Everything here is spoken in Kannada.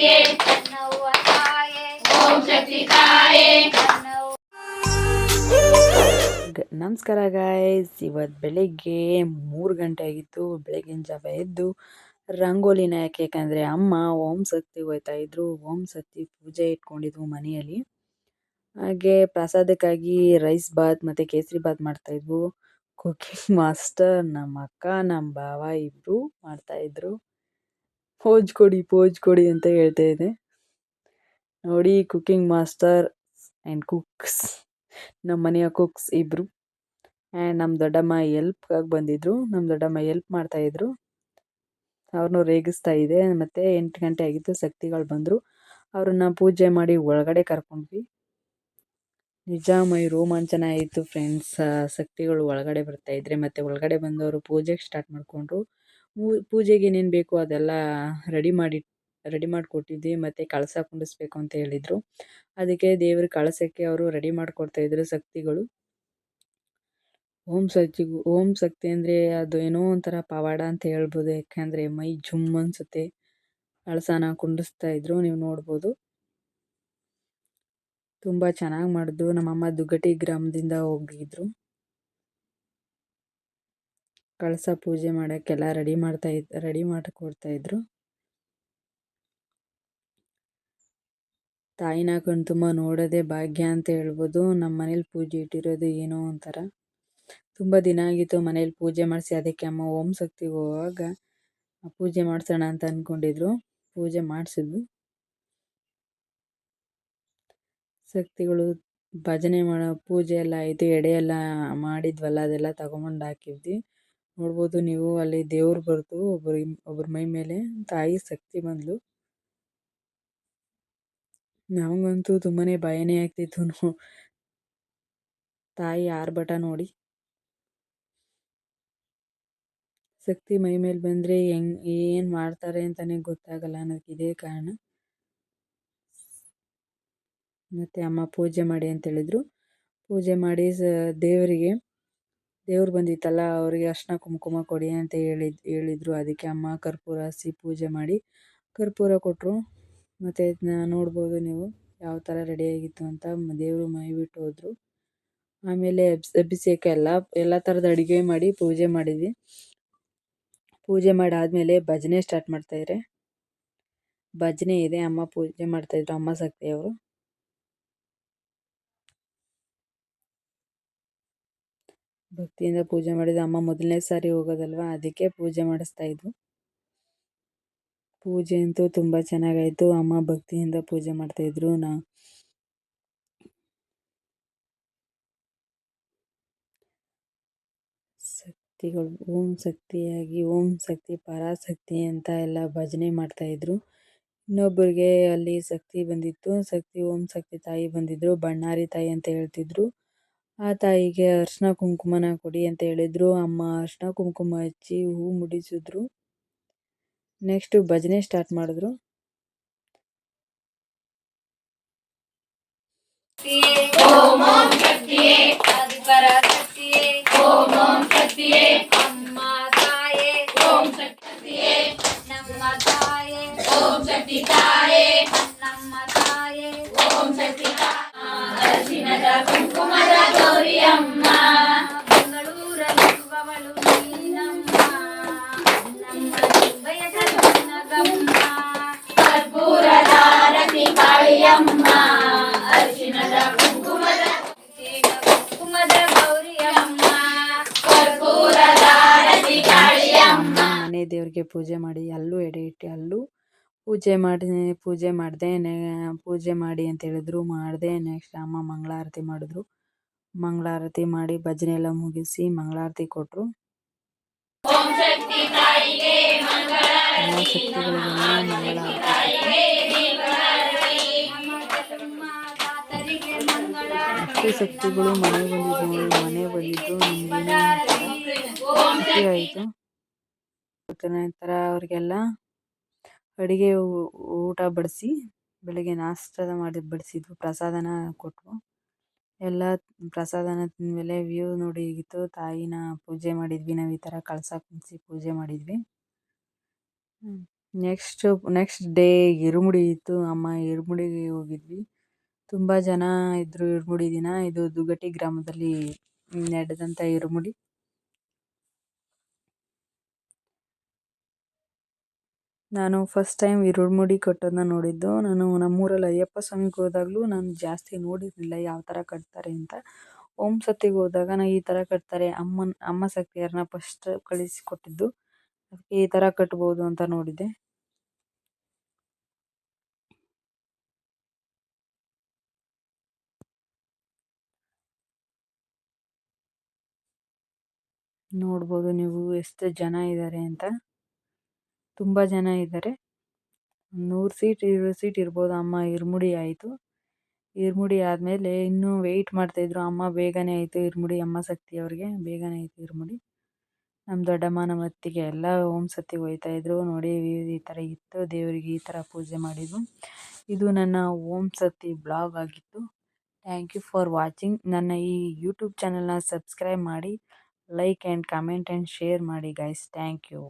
ನನ್ನವ್ವ ತಾಯೇ ಓಂ ಶಕ್ತಿ ತಾಯೇ ನಮಸ್ಕಾರ ಗಾಯ್ಸ್. ಇವತ್ತು ಬೆಳಿಗ್ಗೆ 3 ಗಂಟೆ ಆಗಿತ್ತು. ಬೆಳಗಿನ ಜಾವ ಎದ್ದು ರಂಗೋಲಿನ ಯಾಕೆಂದರೆ ಅಮ್ಮ ಓಂ ಶಕ್ತಿ ಹೋಯ್ತಾ ಇದ್ರು. ಓಂ ಶಕ್ತಿ ಪೂಜೆ ಇಟ್ಕೊಂಡಿದ್ವು ಮನೆಯಲ್ಲಿ. ಹಾಗೆ ಪ್ರಸಾದಕ್ಕಾಗಿ ರೈಸ್ ಬಾತ್ ಮತ್ತು ಕೇಸರಿ ಬಾತ್ ಮಾಡ್ತಾಯಿದ್ವು. ಕುಕಿಂಗ್ ಮಾಸ್ಟರ್ ನಮ್ಮ ಅಕ್ಕ ನಮ್ಮ ಭಾವ ಇಬ್ಬರು ಮಾಡ್ತಾಯಿದ್ರು. ಪೋಜ್ ಕೊಡಿ ಅಂತ ಹೇಳ್ತಾ ಇದೆ ನೋಡಿ. ಕುಕಿಂಗ್ ಮಾಸ್ಟರ್ ಆ್ಯಂಡ್ ಕುಕ್ಸ್ ನಮ್ಮ ಮನೆಯ ಕುಕ್ಸ್ ಇಬ್ಬರು. ಆ್ಯಂಡ್ ನಮ್ಮ ದೊಡ್ಡಮ್ಮ ಎಲ್ಪ್ಗಾಗಿ ಬಂದಿದ್ದರು. ನಮ್ಮ ದೊಡ್ಡಮ್ಮ ಎಲ್ಪ್ ಮಾಡ್ತಾಯಿದ್ರು. ಅವ್ರನ್ನೂ ರೇಗಿಸ್ತಾ ಇದೆ. ಮತ್ತು 8 ಗಂಟೆ ಆಗಿತ್ತು, ಶಕ್ತಿಗಳು ಬಂದರು. ಅವ್ರನ್ನ ಪೂಜೆ ಮಾಡಿ ಒಳಗಡೆ ಕರ್ಕೊಂಡ್ವಿ. ನಿಜ ಮೈ ರೋಮಾಂಚನ ಆಯಿತು ಫ್ರೆಂಡ್ಸ್. ಶಕ್ತಿಗಳು ಒಳಗಡೆ ಬರ್ತಾಯಿದ್ರೆ ಮತ್ತು ಒಳಗಡೆ ಬಂದವರು ಪೂಜೆಗೆ ಸ್ಟಾರ್ಟ್ ಮಾಡಿಕೊಂಡ್ರು. ಪೂಜೆಗೆ ಏನೇನು ಬೇಕು ಅದೆಲ್ಲ ರೆಡಿ ಮಾಡಿಕೊಟ್ಟಿದ್ವಿ. ಮತ್ತು ಕಳಸ ಕುಂಡಿಸ್ಬೇಕು ಅಂತ ಹೇಳಿದರು. ಅದಕ್ಕೆ ದೇವ್ರ ಕಳಸಕ್ಕೆ ಅವರು ರೆಡಿ ಮಾಡಿಕೊಡ್ತಾಯಿದ್ರು ಶಕ್ತಿಗಳು. ಓಂ ಶಕ್ತಿ ಅಂದರೆ ಅದು ಏನೋ ಒಂಥರ ಪವಾಡ ಅಂತ ಹೇಳ್ಬೋದು. ಯಾಕೆಂದರೆ ಮೈ ಜುಮ್ ಅನಿಸುತ್ತೆ. ಕಳಸನ ಕುಂಡಿಸ್ತಾ ಇದ್ರು, ನೀವು ನೋಡ್ಬೋದು. ತುಂಬ ಚೆನ್ನಾಗಿ ಮಾಡಿದ್ರು. ನಮ್ಮಮ್ಮ ದುಗ್ಗಟಿ ಗ್ರಾಮದಿಂದ ಹೋಗಿದ್ರು. ಕಳಸ ಪೂಜೆ ಮಾಡೋಕ್ಕೆಲ್ಲ ರೆಡಿ ಮಾಡಿಕೊಡ್ತಾಯಿದ್ರು. ತಾಯಿನ ಕಣ್ತುಂಬ ನೋಡೋದೇ ಭಾಗ್ಯ ಅಂತ ಹೇಳ್ಬೋದು. ನಮ್ಮ ಮನೇಲಿ ಪೂಜೆ ಇಟ್ಟಿರೋದು ಏನೋ ಒಂಥರ. ತುಂಬ ದಿನ ಆಗಿತ್ತು ಮನೇಲಿ ಪೂಜೆ ಮಾಡಿಸಿ. ಅದಕ್ಕೆ ಅಮ್ಮ ಓಂ ಶಕ್ತಿಗೆ ಹೋಗುವಾಗ ಪೂಜೆ ಮಾಡಿಸೋಣ ಅಂತ ಅಂದ್ಕೊಂಡಿದ್ರು. ಪೂಜೆ ಮಾಡಿಸಿದ್ವು. ಶಕ್ತಿಗಳು ಭಜನೆ ಮಾಡೋ ಪೂಜೆ ಎಲ್ಲ ಆಯಿತು. ಎಡೆ ಎಲ್ಲ ಮಾಡಿದ್ವಲ್ಲ, ಅದೆಲ್ಲ ತಗೊಂಬಂದು ಹಾಕಿದ್ವಿ. ನೋಡ್ಬೋದು ನೀವು, ಅಲ್ಲಿ ದೇವ್ರು ಬರ್ತು ಒಬ್ಬರ ಮೈ ಮೇಲೆ. ತಾಯಿ ಶಕ್ತಿ ಬಂದ್ಲು. ನಮಗಂತೂ ತುಂಬಾ ಭಯನೇ ಆಗ್ತಿತ್ತು. ತಾಯಿ ಆರ್ಭಟ ನೋಡಿ. ಶಕ್ತಿ ಮೈ ಮೇಲೆ ಬಂದರೆ ಏನು ಮಾಡ್ತಾರೆ ಅಂತಲೇ ಗೊತ್ತಾಗಲ್ಲ ಅನ್ನೋದಕ್ಕೆ ಇದೇ ಕಾರಣ. ಮತ್ತು ಅಮ್ಮ ಪೂಜೆ ಮಾಡಿ ಅಂತೇಳಿದರು. ಪೂಜೆ ಮಾಡಿ ದೇವ್ರು ಬಂದಿತ್ತಲ್ಲ, ಅವರಿಗೆ ಅರ್ಶಿನ ಕುಂಕುಮ ಕೊಡಿ ಅಂತ ಹೇಳಿದರು. ಅದಕ್ಕೆ ಅಮ್ಮ ಕರ್ಪೂರ ಹಚ್ಚಿ ಪೂಜೆ ಮಾಡಿ ಕರ್ಪೂರ ಕೊಟ್ಟರು. ಮತ್ತು ಇದನ್ನ ನೋಡ್ಬೋದು ನೀವು ಯಾವ ಥರ ರೆಡಿಯಾಗಿತ್ತು ಅಂತ. ದೇವರು ಮೈ ಬಿಟ್ಟು ಹೋದರು. ಆಮೇಲೆ ಅಭಿಷೇಕ ಎಲ್ಲ ಥರದ ಅಡುಗೆ ಮಾಡಿ ಪೂಜೆ ಮಾಡಿದ್ವಿ. ಪೂಜೆ ಮಾಡಾದಮೇಲೆ ಭಜನೆ ಸ್ಟಾರ್ಟ್ ಮಾಡ್ತಾಯಿದ್ರೆ. ಭಜನೆ ಇದೆ, ಅಮ್ಮ ಪೂಜೆ ಮಾಡ್ತಾಯಿದ್ರು, ಅಮ್ಮ ಶಕ್ತಿಯವರು. ಭಕ್ತಿಯಿಂದ ಪೂಜೆ ಮಾಡಿದ್ದು. ಅಮ್ಮ ಮೊದಲನೇ ಸಾರಿ ಹೋಗೋದಲ್ವ, ಅದಕ್ಕೆ ಪೂಜೆ ಮಾಡಿಸ್ತಾಯಿದ್ರು. ಪೂಜೆ ಅಂತೂ ತುಂಬ ಚೆನ್ನಾಗಾಯಿತು. ಅಮ್ಮ ಭಕ್ತಿಯಿಂದ ಪೂಜೆ ಮಾಡ್ತಾಯಿದ್ರು. ಶಕ್ತಿಗಳು ಓಂ ಶಕ್ತಿಯಾಗಿ ಓಂ ಶಕ್ತಿ ಪರಾಶಕ್ತಿ ಅಂತ ಎಲ್ಲ ಭಜನೆ ಮಾಡ್ತಾಯಿದ್ರು. ಇನ್ನೊಬ್ಬರಿಗೆ ಅಲ್ಲಿ ಶಕ್ತಿ ಬಂದಿತ್ತು. ಓಂ ಶಕ್ತಿ ತಾಯಿ ಬಂದಿದ್ದರು. ಬಣ್ಣಾರಿ ತಾಯಿ ಅಂತ ಹೇಳ್ತಿದ್ರು. ಆ ತಾಯಿಗೆ ಅರ್ಶಿನ ಕುಂಕುಮನ ಕೊಡಿ ಅಂತ ಹೇಳಿದರು. ಅಮ್ಮ ಅರ್ಶಿನ ಕುಂಕುಮ ಹಚ್ಚಿ ಹೂ ಮುಡಿಸಿದ್ರು. ನೆಕ್ಸ್ಟು ಭಜನೆ ಸ್ಟಾರ್ಟ್ ಮಾಡಿದ್ರು. ಓಂ ಓಂ ಶಕ್ತಿಯೇ ಆದಿಪರಾಶಕ್ತಿಯೇ ಓಂ ಓಂ ಶಕ್ತಿಯೇ ಅಮ್ಮ ತಾಯೇ ಓಂ ಶಕ್ತಿಯೇ ನಮ್ಮ ತಾಯೇ ಓಂ ಶಕ್ತಿ ತಾಯೇ ನಮ್ಮ ತಾಯೇ ಓಂ ಶಕ್ತಿ ಅರಿಶಿನದ ಕುಂಕುಮದ ಗೌರಿಯಮ್ಮ. ಬೆಂಗಳೂರಲ್ಲಿರುವವಳು ನೀನಮ್ಮ, ನಮ್ಮ ಬಯಸದ ಗಮ್ಮ. ಕರ್ಪೂರದಾರತಿ ಕಾಳಿಯಮ್ಮ, ಅರಿಶಿನದ ಕುಂಕುಮದ ಗೌರಿಯಮ್ಮ, ಕರ್ಪೂರದಾರತಿ ಕಾಳಿಯಮ್ಮ. ಮನೆ ದೇವ್ರಿಗೆ ಪೂಜೆ ಮಾಡಿ ಅಲ್ಲೂ ಎಡೆ ಇಟ್ಟು ಅಲ್ಲೂ ಪೂಜೆ ಮಾಡಿ ಅಂತ ಹೇಳಿದ್ರು. ಮಾಡಿದೆ. ನೆಕ್ಸ್ಟ್ ಅಮ್ಮ ಮಂಗಳಾರತಿ ಮಾಡಿದ್ರು. ಮಂಗಳಾರತಿ ಮಾಡಿ ಭಜನೆ ಎಲ್ಲ ಮುಗಿಸಿ ಮಂಗಳಾರತಿ ಕೊಟ್ಟರು. ಎಲ್ಲ ಶಕ್ತಿಗಳಿಗೆಲ್ಲ ಅಷ್ಟು ಶಕ್ತಿಗಳು ಮನೆ ಬಂದಿದ್ದು ನಿಮಗೇನೋ ಆಯಿತು. ನಂತರ ಅವರಿಗೆಲ್ಲ ಅಡುಗೆ ಊಟ ಬಡಿಸಿ ಬೆಳಗ್ಗೆ ನಾಷ್ಟದ ಮಾಡಿ ಬಡಿಸಿದ್ವು. ಪ್ರಸಾದನ ಕೊಟ್ಟರು. ಎಲ್ಲ ಪ್ರಸಾದನ ತಿಂದಮೇಲೆ ವ್ಯೂ ನೋಡಿ ಹೇಗಿತ್ತು. ತಾಯಿನ ಪೂಜೆ ಮಾಡಿದ್ವಿ ನಾವು. ಈ ಥರ ಕಳಸ ಕುಂದಿಸಿ ಪೂಜೆ ಮಾಡಿದ್ವಿ. ನೆಕ್ಸ್ಟ್ ಡೇ ಇರುಮುಡಿ ಇತ್ತು. ಅಮ್ಮ ಇರುಮುಡಿಗೆ ಹೋಗಿದ್ವಿ. ತುಂಬ ಜನ ಇದ್ರು ಇರುಮುಡಿ ದಿನ. ಇದು ದುಗಟಿ ಗ್ರಾಮದಲ್ಲಿ ನಡೆದಂಥ ಇರುಮುಡಿ. ನಾನು ಫಸ್ಟ್ ಟೈಮ್ ಇರುಮುಡಿ ಕಟ್ಟೋದನ್ನ ನೋಡಿದ್ದು. ನಾನು ನಮ್ಮೂರಲ್ಲಿ ಅಯ್ಯಪ್ಪ ಸ್ವಾಮಿಗೆ ಹೋದಾಗಲೂ ನಾನು ಜಾಸ್ತಿ ನೋಡಿರಲಿಲ್ಲ ಯಾವ ಥರ ಕಟ್ತಾರೆ ಅಂತ. ಓಂ ಸತಿಗೆ ಹೋದಾಗ ಈ ಥರ ಕಟ್ತಾರೆ. ಅಮ್ಮ ಸತಿಯವ್ರನ್ನ ಫಸ್ಟ್ ಕಳಿಸಿಕೊಟ್ಟಿದ್ದು. ಅದಕ್ಕೆ ಈ ಥರ ಕಟ್ಬೋದು ಅಂತ ನೋಡಿದ್ದೆ. ನೋಡ್ಬೋದು ನೀವು ಎಷ್ಟು ಜನ ಇದ್ದಾರೆ ಅಂತ. ತುಂಬ ಜನ ಇದ್ದಾರೆ. 100 ಸೀಟ್ ಇರ್ಬೋದು. ಅಮ್ಮ ಇರುಮುಡಿ ಆಯಿತು. ಇರುಮುಡಿ ಆದಮೇಲೆ ಇನ್ನೂ ವೆಯ್ಟ್ ಮಾಡ್ತಾಯಿದ್ರು. ಅಮ್ಮ ಬೇಗನೆ ಆಯಿತು ಇರುಮುಡಿ. ಅಮ್ಮ ಶಕ್ತಿಯವ್ರಿಗೆ ಬೇಗನೆ ಆಯಿತು ಇರುಮುಡಿ. ನಮ್ಮ ದೊಡ್ಡಮ್ಮ ನಮ್ಮ ಅತ್ತಿಗೆ ಎಲ್ಲ ಓಂ ಸತಿಗೆ ಹೋಗ್ತಾಯಿದ್ರು. ನೋಡಿ ಈ ಥರ ಇತ್ತು. ದೇವರಿಗೆ ಈ ಥರ ಪೂಜೆ ಮಾಡಿದ್ದು. ಇದು ನನ್ನ ಓಂ ಸತಿ ಬ್ಲಾಗ್ ಆಗಿತ್ತು. Thank you for watching. ನನ್ನ ಈ ಯೂಟ್ಯೂಬ್ ಚಾನಲ್ನ ಸಬ್ಸ್ಕ್ರೈಬ್ ಮಾಡಿ, like and comment and share ಮಾಡಿ ಗೈಸ್. Thank you.